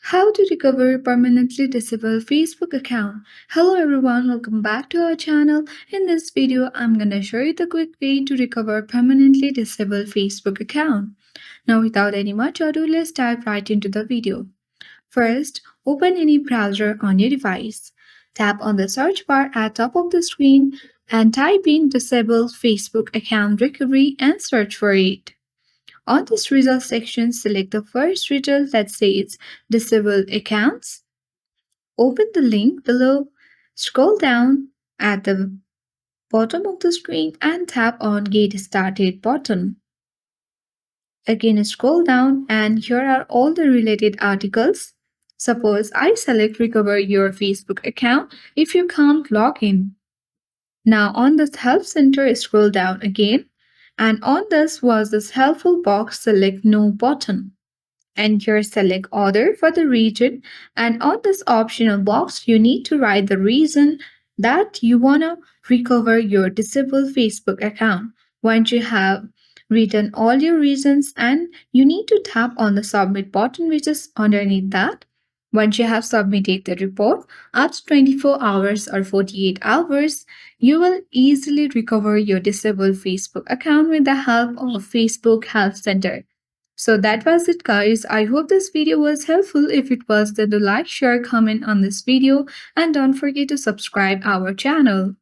How to recover permanently disabled Facebook account. Hello everyone, welcome back to our channel. In this video, I'm gonna show you the quick way to recover permanently disabled Facebook account. Now without any much ado, let's dive right into the video. First, open any browser on your device. Tap on the search bar at top of the screen and type in disable Facebook account recovery and search for it. On this result section, select the first result that says Disable Accounts. Open the link below, scroll down at the bottom of the screen and tap on Get Started button. Again, scroll down and here are all the related articles. Suppose I select Recover Your Facebook account if you can't log in. Now on the Help Center, scroll down again and on this was this helpful box, select No button. And here select order for the region, and on this optional box you need to write the reason that you want to recover your disabled Facebook account. Once you have written all your reasons, and you need to tap on the submit button which is underneath that. Once you have submitted the report, after 24 hours or 48 hours, you will easily recover your disabled Facebook account with the help of Facebook Help Center. So that was it guys. I hope this video was helpful. If it was, then do like, share, comment on this video and don't forget to subscribe our channel.